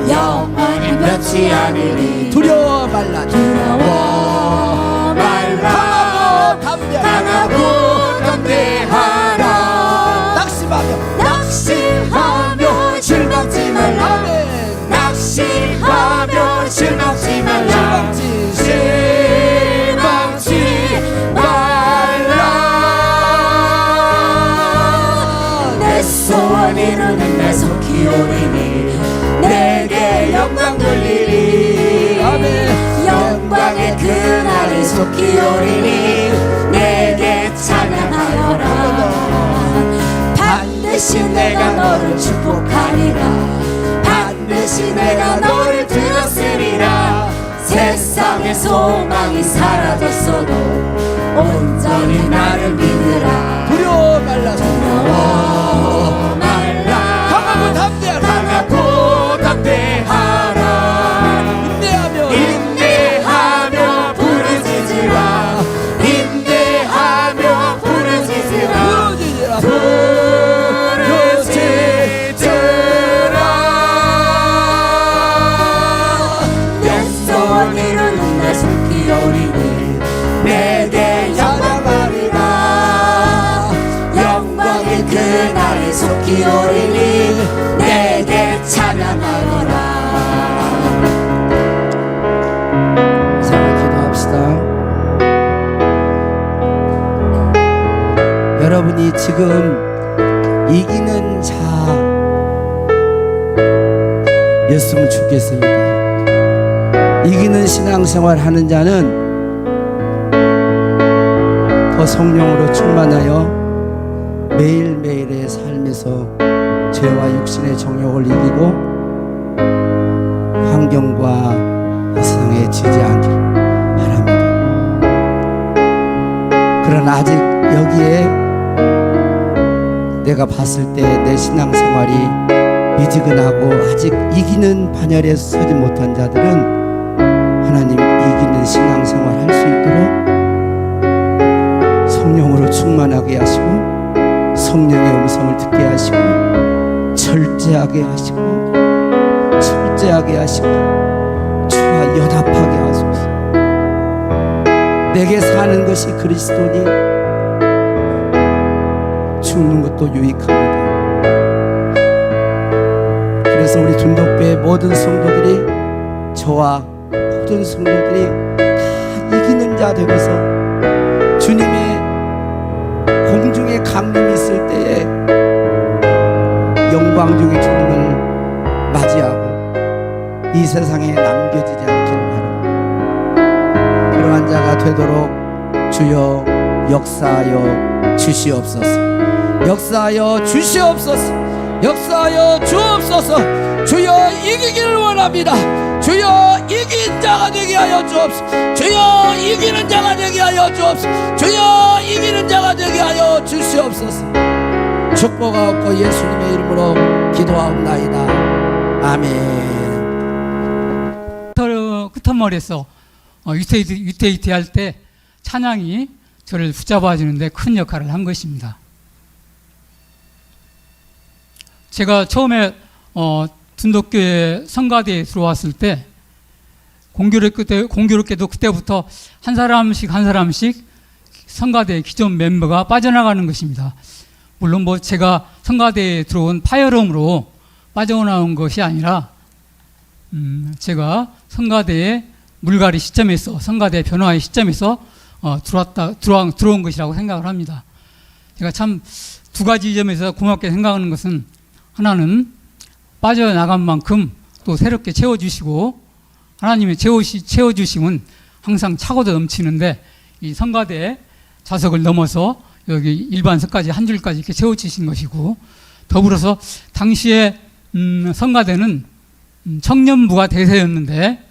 영원히 변치 않으리. 두려워 말라. 두려워 말라. 강하고 담대하라. 낙심하며 실망치 말라. 아멘. 낙심하며 실망치 말라. 실망치 말라. 내 소원 이루는 내 속히 오리니 내게 영광 돌리리. 아멘. 영광의 그날이 속히 오리니 내게 찬양하여라. 반드시 내가 너를 축복하리라. 반드시 내가 너를 들었으리라. 세상의 소망이 사라졌어도 온전히 나를 믿으라. 두려워 말라. 두려워 말라. 강하고 담대하라. 강하고 담대하라. 오리니 내게 찬양하노라. 이상을 기도합시다. 여러분이 지금 이기는 자였으면 좋겠습니다. 이기는 신앙생활 하는 자는 더 성령으로 충만하여 매일매일의 삶에서 죄와 육신의 정욕을 이기고 환경과 이 세상에 지지 않길 바랍니다. 그러나 아직 여기에 내가 봤을 때 내 신앙생활이 미지근하고 아직 이기는 반열에 서지 못한 자들은 하나님 이기는 신앙생활 할 수 있도록 성령으로 충만하게 하시고 성령의 음성을 듣게 하시고 절제하게 하시고 주와 연합하게 하소서. 내게 사는 것이 그리스도니 죽는 것도 유익합니다. 그래서 우리 둔덕교회 모든 성도들이 저와 모든 성도들이 다 이기는 자 되고서 주님의 공중에 강림이 있을 때에 영광 중에 주님을 맞이하고 이 세상에 남겨지지 않기를 바랍니다. 그러한 자가 되도록 주여 역사하여 주시옵소서. 역사하여 주시옵소서. 역사하여 주옵소서. 주여 이기기를 원합니다. 주여 이긴 자가 되게 하여 주옵소서. 주여 이기는 자가 되게 하여 주옵소서. 주여 이기는 자가 되게 하여 주시옵소서. 축복하옵고 예수님의 이름으로 기도하옵나이다. 아멘. 끝머리에서 위태위태 할 때 찬양이 저를 붙잡아 주는데 큰 역할을 한 것입니다. 제가 처음에 둔덕교회 성가대에 들어왔을 때 공교롭게도 그때부터 한 사람씩 성가대 기존 멤버가 빠져나가는 것입니다. 물론 뭐 제가 성가대에 들어온 파열음으로 빠져나온 것이 아니라 제가 성가대의 물갈이 시점에서 성가대 변화의 시점에서 들어온 것이라고 생각을 합니다. 제가 참 두 가지 점에서 고맙게 생각하는 것은 하나는 빠져나간 만큼 또 새롭게 채워주시고 하나님의 채워주심은 항상 차고도 넘치는데 이 성가대 좌석을 넘어서 여기 일반석까지 한 줄까지 이렇게 채워주신 것이고 더불어서 당시에 성가대는 청년부가 대세였는데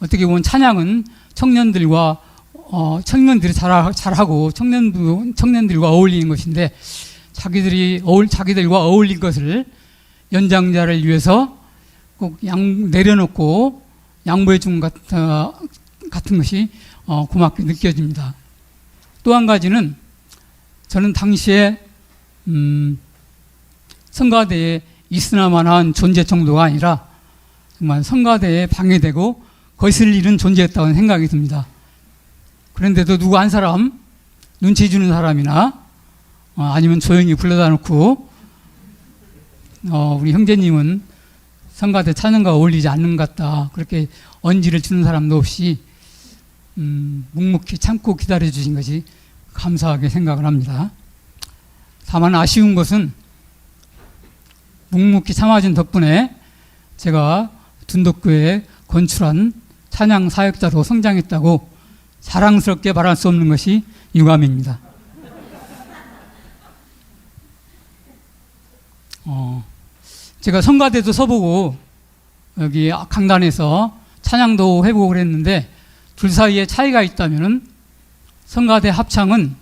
어떻게 보면 찬양은 청년들이 잘하고 청년들과 어울리는 것인데 자기들과 어울린 것을 연장자를 위해서 꼭 내려놓고 양보해 준 같은 것이 고맙게 느껴집니다. 또 한 가지는 저는 당시에 성가대에 있으나마나한 존재 정도가 아니라 정말 성가대에 방해되고 거슬리는 존재였다고 생각이 듭니다. 그런데도 누구 한 사람 눈치 주는 사람이나 아니면 조용히 불러다 놓고 우리 형제님은 성가대 찬양과 어울리지 않는 것 같다 그렇게 언지를 주는 사람도 없이 묵묵히 참고 기다려 주신 것이 감사하게 생각을 합니다. 다만 아쉬운 것은 묵묵히 참아준 덕분에 제가 둔덕교회에 건출한 찬양 사역자로 성장했다고 자랑스럽게 말할 수 없는 것이 유감입니다. 제가 성가대도 서보고 여기 강단에서 찬양도 해보고 그랬는데 둘 사이에 차이가 있다면은 성가대 합창은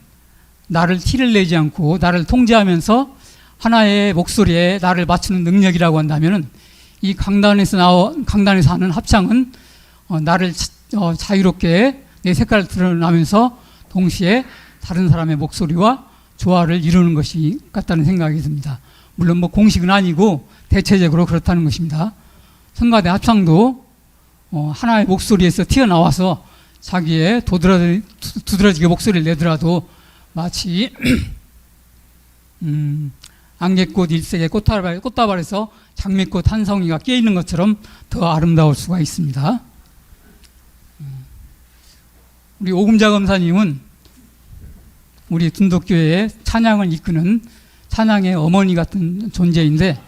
나를 티를 내지 않고 나를 통제하면서 하나의 목소리에 나를 맞추는 능력이라고 한다면은 이 강단에서 하는 합창은 나를 자유롭게 내 색깔을 드러나면서 동시에 다른 사람의 목소리와 조화를 이루는 것이 같다는 생각이 듭니다. 물론 뭐 공식은 아니고 대체적으로 그렇다는 것입니다. 성가대 합창도 하나의 목소리에서 튀어나와서 자기의 두드러지게 목소리를 내더라도 마치 안개꽃 일색의 꽃다발에서 장미꽃 한 송이가 끼어 있는 것처럼 더 아름다울 수가 있습니다. 우리 오금자 검사님은 우리 둔덕교회의 찬양을 이끄는 찬양의 어머니 같은 존재인데,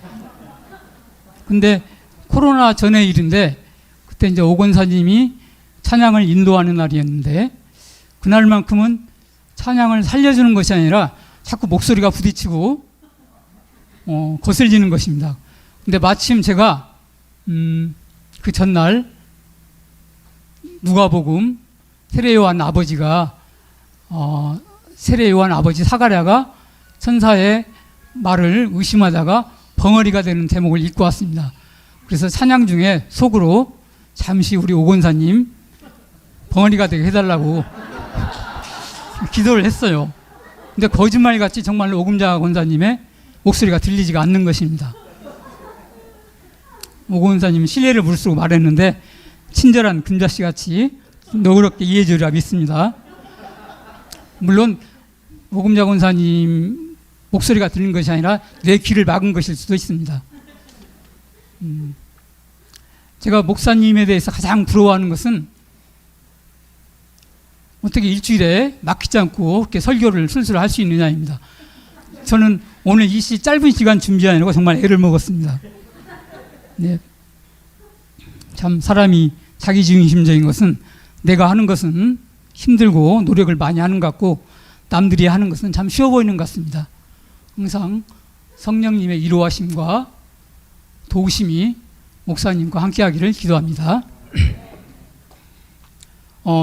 근데 코로나 전의 일인데 그때 이제 오 권사님이 찬양을 인도하는 날이었는데, 그날만큼은 찬양을 살려주는 것이 아니라 자꾸 목소리가 부딪히고 거슬리는 것입니다. 근데 마침 제가 그 전날 누가복음 세례요한 아버지가 세례요한 아버지 사가랴가 천사의 말을 의심하다가 벙어리가 되는 제목을 읽고 왔습니다. 그래서 찬양 중에 속으로 잠시 우리 오 권사님 벙어리가 되게 해달라고 기도를 했어요. 근데 거짓말같이 정말로 오금자 권사님의 목소리가 들리지가 않는 것입니다. 오 권사님은 신뢰를 무릅쓰고 말했는데 친절한 금자씨같이 너그럽게 이해해 주리라 믿습니다. 물론 오금자 권사님 목소리가 들리는 것이 아니라 내 귀를 막은 것일 수도 있습니다. 제가 목사님에 대해서 가장 부러워하는 것은 어떻게 일주일에 막히지 않고 이렇게 설교를 술술 할 수 있느냐입니다. 저는 오늘 이 짧은 시간 준비하느라고 정말 애를 먹었습니다. 네. 참 사람이 자기중심적인 것은 내가 하는 것은 힘들고 노력을 많이 하는 것 같고 남들이 하는 것은 참 쉬워 보이는 것 같습니다. 항상 성령님의 이로하심과 도우심이 목사님과 함께하기를 기도합니다.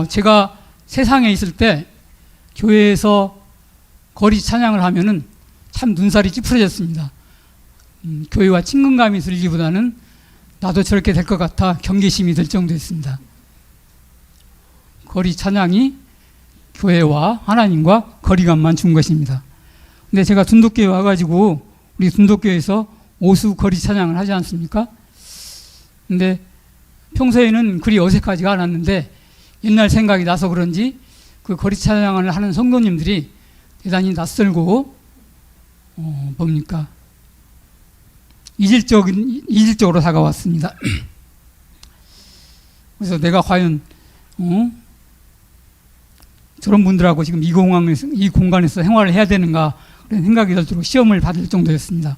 제가 세상에 있을 때 교회에서 거리 찬양을 하면은 참 눈살이 찌푸려졌습니다. 교회와 친근감이 들기보다는 나도 저렇게 될 것 같아 경계심이 들 정도였습니다. 거리 찬양이 교회와 하나님과 거리감만 준 것입니다. 근데 제가 둔덕교회 와가지고 우리 둔덕교회에서 오수 거리 찬양을 하지 않습니까? 근데 평소에는 그리 어색하지가 않았는데 옛날 생각이 나서 그런지 그 거리 찬양을 하는 성도님들이 대단히 낯설고 이질적으로 다가왔습니다. 그래서 내가 과연 저런 분들하고 지금 이 공간에서 생활을 해야 되는가 그런 생각이 들 정도로 시험을 받을 정도였습니다.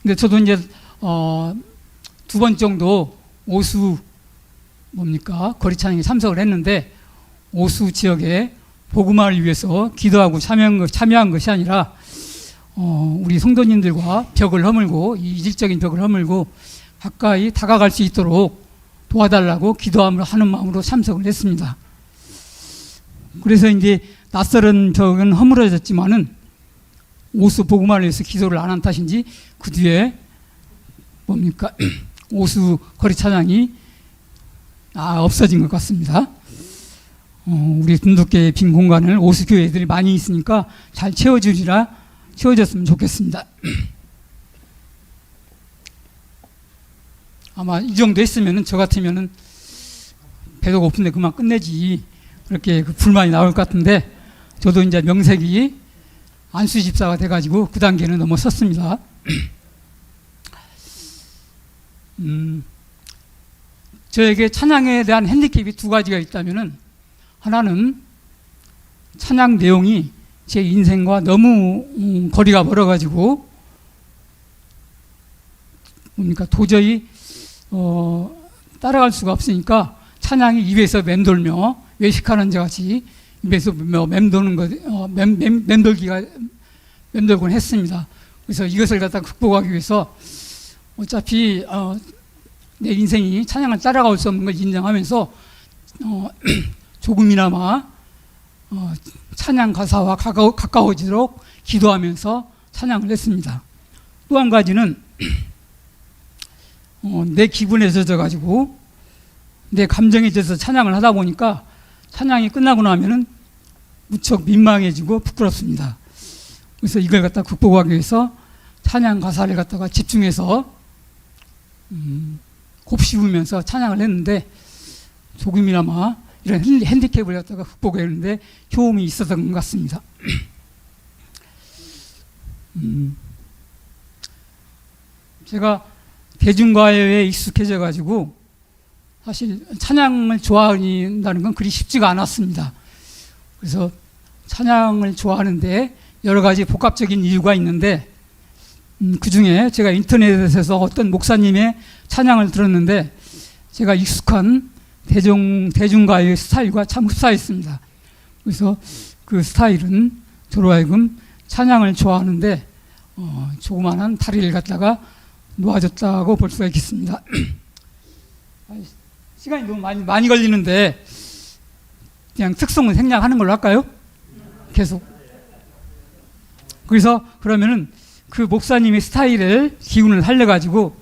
근데 저도 이제 2번 정도 오수 거리 찬양에 참석을 했는데 오수 지역에 복음화를 위해서 기도하고 참여한 것이 아니라 우리 성도님들과 벽을 허물고 이질적인 벽을 허물고 가까이 다가갈 수 있도록 도와달라고 하는 마음으로 참석을 했습니다. 그래서 이제 낯설은 벽은 허물어졌지만은 오수 복음화를 위해서 기도를 안 한 탓인지 그 뒤에 오수 거리 찬양이 없어진 것 같습니다. 우리 둔덕교회 빈 공간을 오수 교회들이 많이 있으니까 잘 채워졌으면 좋겠습니다. 아마 이 정도 했으면은 저 같으면은 배도 고픈데 그만 끝내지 그렇게 불만이 나올 것 같은데 저도 이제 명색이 안수 집사가 돼가지고 그 단계는 넘어섰습니다. 저에게 찬양에 대한 핸디캡이 2가지가 있다면은 하나는 찬양 내용이 제 인생과 너무 거리가 멀어가지고 도저히 따라갈 수가 없으니까 찬양이 입에서 맴돌며 외식하는 자 같이 입에서 맴도는 맴돌곤 했습니다. 그래서 이것을 갖다 극복하기 위해서 어차피 내 인생이 찬양을 따라갈 수 없는 걸 인정하면서 조금이나마 찬양 가사와 가까워지도록 기도하면서 찬양을 했습니다. 또 한 가지는 내 기분에 젖어가지고 내 감정에 젖어서 찬양을 하다 보니까 찬양이 끝나고 나면은 무척 민망해지고 부끄럽습니다. 그래서 이걸 갖다 극복하기 위해서 찬양 가사를 갖다가 집중해서 곱씹으면서 찬양을 했는데 조금이나마 이런 핸디캡을 갖다가 극복했는데 효험이 있었던 것 같습니다. 제가 대중가요에 익숙해져 가지고 사실 찬양을 좋아한다는 건 그리 쉽지가 않았습니다. 그래서 찬양을 좋아하는데 여러 가지 복합적인 이유가 있는데 그 중에 제가 인터넷에서 어떤 목사님의 찬양을 들었는데 제가 익숙한 대중가요의 스타일과 참 흡사했습니다. 그래서 그 스타일은 저로 하여금 찬양을 좋아하는데 조그마한 다리를 갖다가 놓아줬다고 볼 수가 있겠습니다. 시간이 너무 많이 걸리는데 그냥 특성을 생략하는 걸로 할까요? 계속. 그래서 그러면은 그 목사님의 스타일을 기운을 살려가지고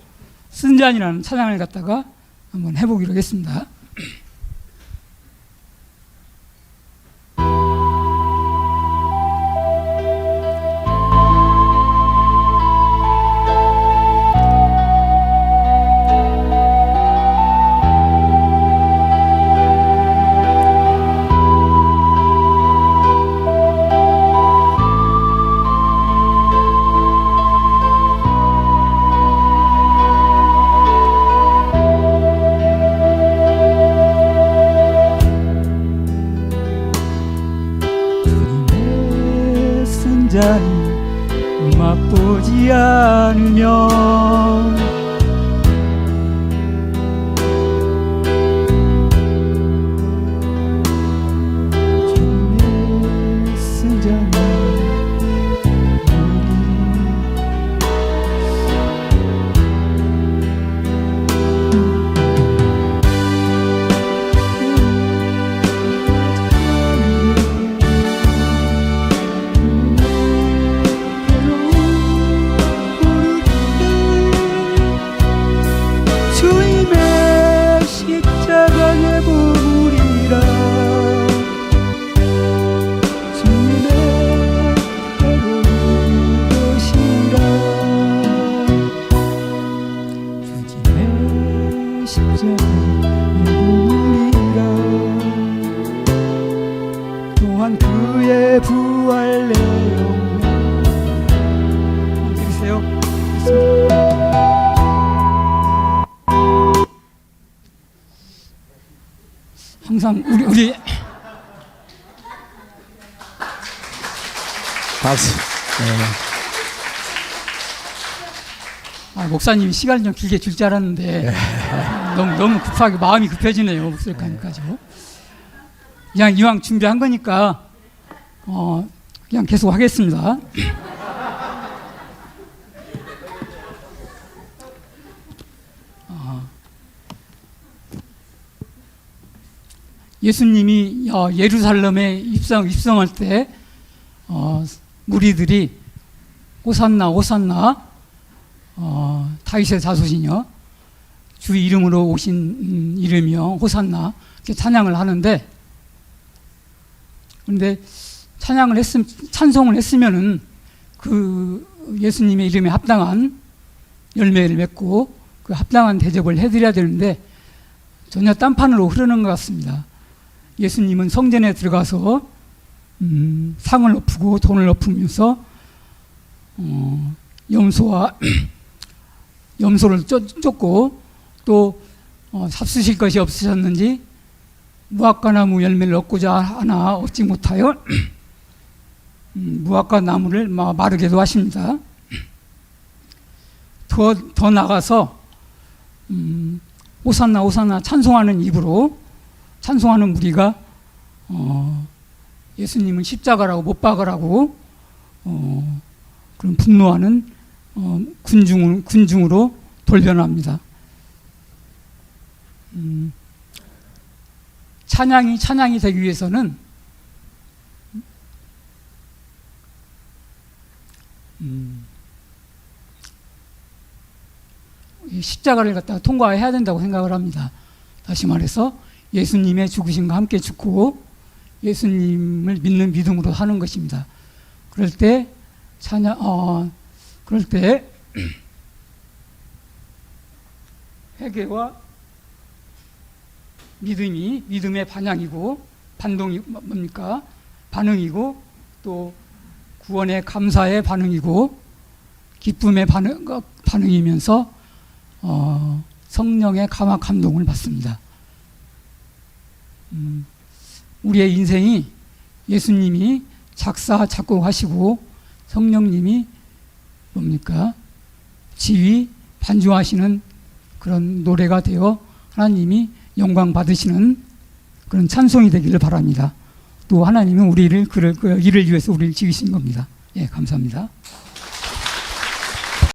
쓴잔이라는 찬양을 갖다가 한번 해보기로 하겠습니다. 잔이 맛보지 않으면 주님의 쓴 잔이 또한 그의 부활 내용 들으세요. 항상 우리 박수. 목사님이 시간을 좀 길게 줄 줄 알았는데 너무 급하게 마음이 급해지네요. 목소리까지. 그냥 이왕 준비한 거니까 그냥 계속 하겠습니다. 예수님이 예루살렘에 입성할 때 무리들이 호산나 호산나 다윗의 자손이여 주 이름으로 오신 이름이여 호산나 이렇게 찬양을 하는데, 그런데 찬송을 했으면은 그 예수님의 이름에 합당한 열매를 맺고 그 합당한 대접을 해드려야 되는데 전혀 딴판으로 흐르는 것 같습니다. 예수님은 성전에 들어가서 상을 엎고 돈을 엎으면서 염소를 쫓고 또 잡수실 것이 없으셨는지 무화과나무 열매를 얻고자 하나 얻지 못하여 무화과 나무를 마르게도 하십니다. 더 나가서 호산나 호산나 찬송하는 입으로 찬송하는 무리가 예수님은 십자가라고 못 박으라고 그런 분노하는 군중으로 돌변합니다. 찬양이 되기 위해서는 십자가를 갖다가 통과해야 된다고 생각을 합니다. 다시 말해서 예수님의 죽으심과 함께 죽고 예수님을 믿는 믿음으로 하는 것입니다. 그럴 때 회개와 믿음의 반향이고 반동이 뭡니까? 반응이고 또 구원의 감사의 반응이고 기쁨의 반응이면서 성령의 감화 감동을 받습니다. 우리의 인생이 예수님이 작사 작곡하시고 성령님이 뭡니까? 지휘 반주하시는 그런 노래가 되어 하나님이 영광 받으시는 그런 찬송이 되기를 바랍니다. 또 하나님은 우리를 그 일을 위해서 우리를 지으신 겁니다. 예, 감사합니다.